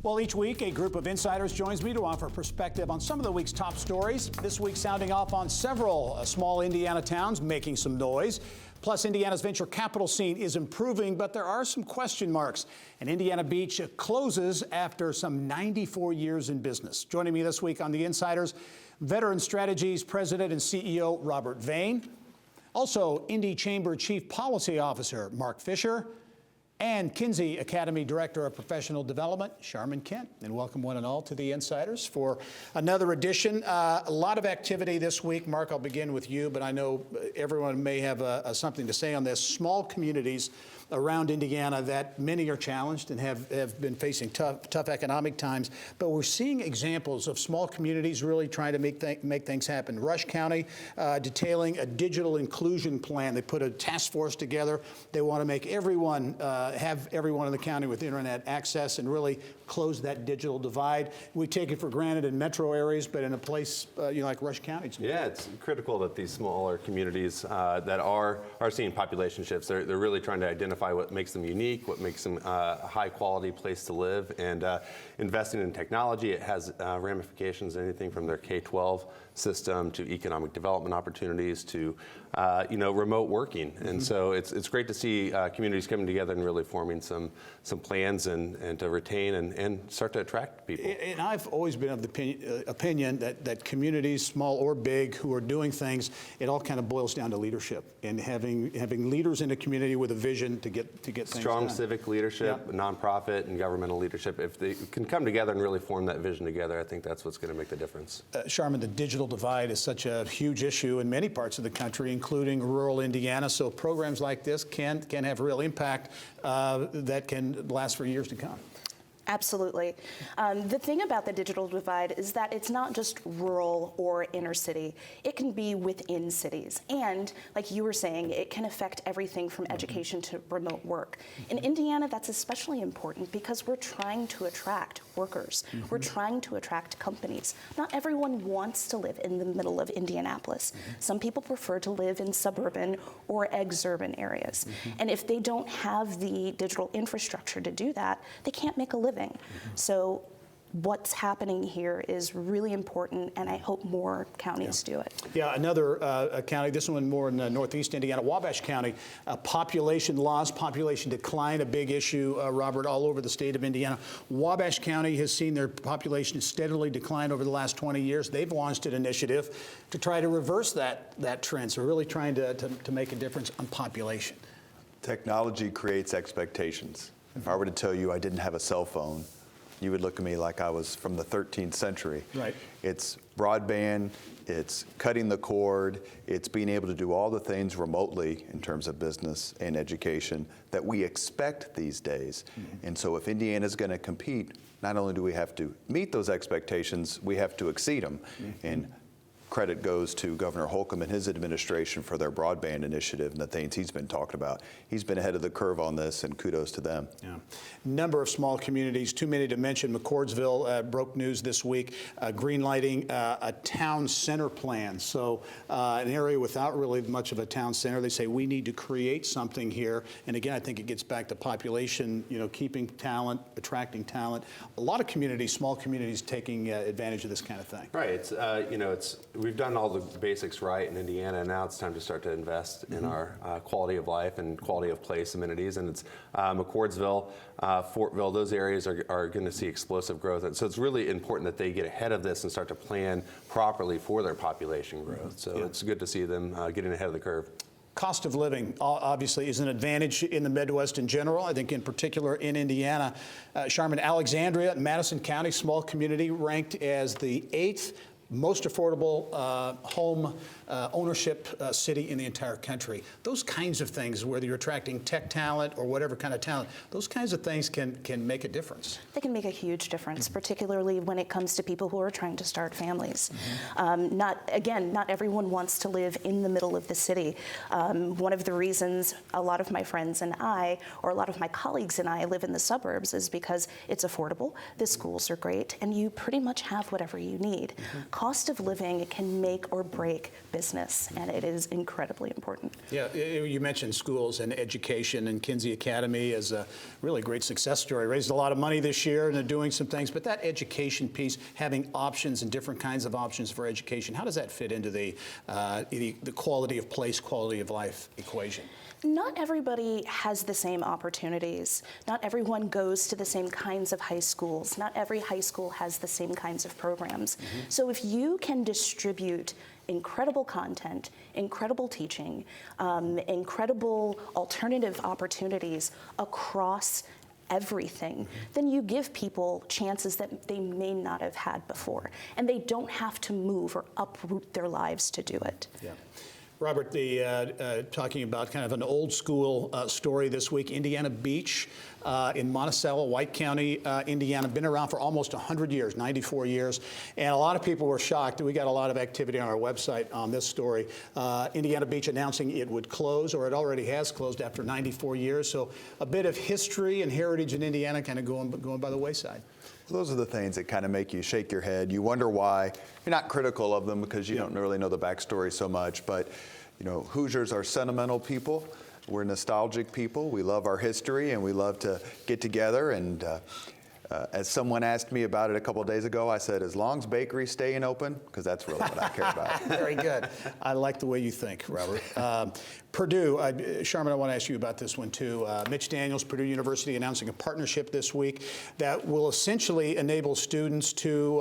Well, each week, a group of insiders joins me to offer perspective on some of the week's top stories. This week, sounding off on several small Indiana towns making some noise. Plus, Indiana's venture capital scene is improving, but there are some question marks. And Indiana Beach closes after some 94 years in business. Joining me this week on The Insiders, Veteran Strategies President and CEO Robert Vane. Also, Indy Chamber Chief Policy Officer Mark Fisher. And Kenzie Academy Director of Professional Development, Sharmin. And welcome one and all to The Insiders for another edition. A lot of activity this week. Mark, I'll begin with you, but I know everyone may have something to say on this. Small communities around Indiana that many are challenged and have been facing tough economic times, but we're seeing examples of small communities really trying to make things happen. Rush County detailing a digital inclusion plan. They put a task force together. They want to make everyone have everyone in the county with internet access and really close that digital divide. We take it for granted in metro areas, but in a place like Rush County. Yeah, it's critical that these smaller communities that are seeing population shifts, they're really trying to identify what makes them unique, what makes them a high quality place to live, and investing in technology. It has ramifications, anything from their K-12 system to economic development opportunities to remote working. And so it's great to see communities coming together and really forming some plans and to retain and start to attract people. And I've always been of the opinion that communities, small or big, who are doing things, it all kind of boils down to leadership and having leaders in a community with a vision to get things strong done. Civic leadership, nonprofit and governmental leadership. If they can come together and really form that vision together, I think that's what's going to make the difference. Sharmin, the digital divide is such a huge issue in many parts of the country, including rural Indiana. So programs like this can have real impact that can last for years to come. Absolutely. The thing about the digital divide is that it's not just rural or inner city. It can be within cities. And like you were saying, it can affect everything from education to remote work. In Indiana, that's especially important because we're trying to attract workers. We're trying to attract companies. Not everyone wants to live in the middle of Indianapolis. Some people prefer to live in suburban or exurban areas. And if they don't have the digital infrastructure to do that, they can't make a living. So what's happening here is really important, and I hope more counties do it. Yeah, another county, this one more in northeast Indiana, WABASH County, population loss, population decline, a big issue, Robert, all over the state of Indiana. WABASH County has seen their population steadily decline over the last 20 years. They've launched an initiative to try to reverse that trend. So we're really trying to make a difference on population. Technology creates expectations. If I were to tell you I didn't have a cell phone, you would look at me like I was from the 13th century. Right. It's broadband, it's cutting the cord, it's being able to do all the things remotely in terms of business and education that we expect these days. And so if Indiana's going to compete, not only do we have to meet those expectations, we have to exceed them. And credit goes to Governor Holcomb and his administration for their broadband initiative and the things he's been talking about. He's been ahead of the curve on this, and kudos to them. Yeah. Number of small communities, too many to mention. McCordsville broke news this week, greenlighting a town center plan. So an area without really much of a town center, they say we need to create something here. And again, I think it gets back to population, keeping talent, attracting talent. A lot of communities, small communities, taking advantage of this kind of thing. Right. We've done all the basics right in Indiana, and now it's time to start to invest in our quality of life and quality of place amenities. And it's McCordsville, Fortville, those areas are going to see explosive growth. And so it's really important that they get ahead of this and start to plan properly for their population growth. So it's good to see them getting ahead of the curve. Cost of living obviously is an advantage in the Midwest in general. I think in particular in Indiana. Sharmin, Alexandria, Madison County, small community, ranked as the 8th most affordable home ownership city in the entire country. Those kinds of things, whether you're attracting tech talent or whatever kind of talent, those kinds of things can make a difference. They can make a huge difference, particularly when it comes to people who are trying to start families. Not everyone wants to live in the middle of the city. One of the reasons a lot of my friends and I, or a lot of my colleagues and I, live in the suburbs is because it's affordable, the schools are great, and you pretty much have whatever you need. cost of living can make or break business, and it is incredibly important. Yeah, you mentioned schools and education, and Kenzie Academy is a really great success story. Raised a lot of money this year, and they're doing some things, but that education piece, having options and different kinds of options for education, how does that fit into the quality of place, quality of life equation? Not everybody has the same opportunities. Not everyone goes to the same kinds of high schools. Not every high school has the same kinds of programs. So if you can distribute incredible content, incredible teaching, incredible alternative opportunities across everything, then you give people chances that they may not have had before. And they don't have to move or uproot their lives to do it. Yeah. Robert, talking about kind of an old school story this week, Indiana Beach in Monticello, White County, Indiana, been around for almost 100 years, 94 years, and a lot of people were shocked. We got a lot of activity on our website on this story. Indiana Beach announcing it would close, or it already has closed after 94 years, so a bit of history and heritage in Indiana kind of going by the wayside. Those are the things that kind of make you shake your head. You wonder why. You're not critical of them because you don't really know the backstory so much, but you know, Hoosiers are sentimental people. We're nostalgic people. We love our history and we love to get together. And as someone asked me about it a couple of days ago, I said, as long as bakery's staying open, because that's really what I care about. Very good. I like the way you think, Robert. Purdue, Sharmin, I want to ask you about this one too. Mitch Daniels, Purdue University, announcing a partnership this week that will essentially enable students to,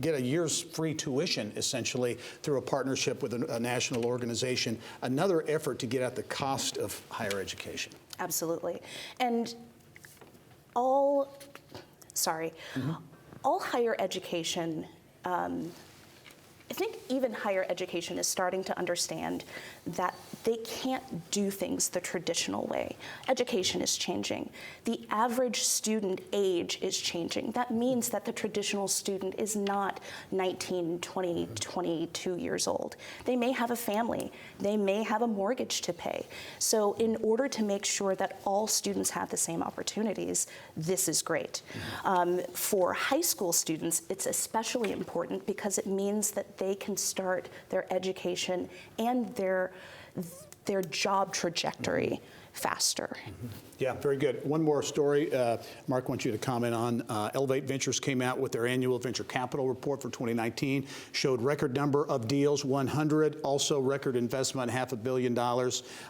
get a year's free tuition, essentially, through a partnership with a national organization. Another effort to get at the cost of higher education. Absolutely. And all higher education, I think even higher education is starting to understand that they can't do things the traditional way. Education is changing. The average student age is changing. That means that the traditional student is not 19, 20, 22 years old. They may have a family. They may have a mortgage to pay. So in order to make sure that all students have the same opportunities, this is great. For high school students, it's especially important because it means that they can start their education and their job trajectory faster. Yeah, very good. One more story, Mark wants you to comment on. Elevate Ventures came out with their annual venture capital report for 2019, showed record number of deals, 100, also record investment, $500 million,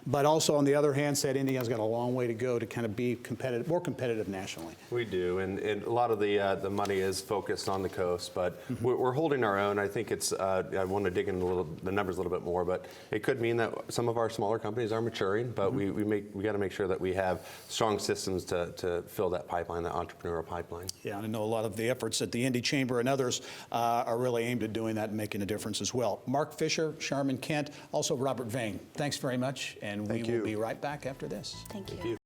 but also on the other hand said Indiana's got a long way to go to kind of be competitive, more competitive nationally. We do, and a lot of the money is focused on the coast, but we're holding our own. I think it's, I want to dig into the numbers a little bit more, but it could mean that some of our smaller companies are maturing, but we got to make sure that we have strong systems to fill that pipeline, that entrepreneurial pipeline. Yeah, and I know a lot of the efforts at the Indy Chamber and others are really aimed at doing that and making a difference as well. Mark Fisher, Sharmin Kent, also Robert Vane, thanks very much, and we will be right back after this. Thank you.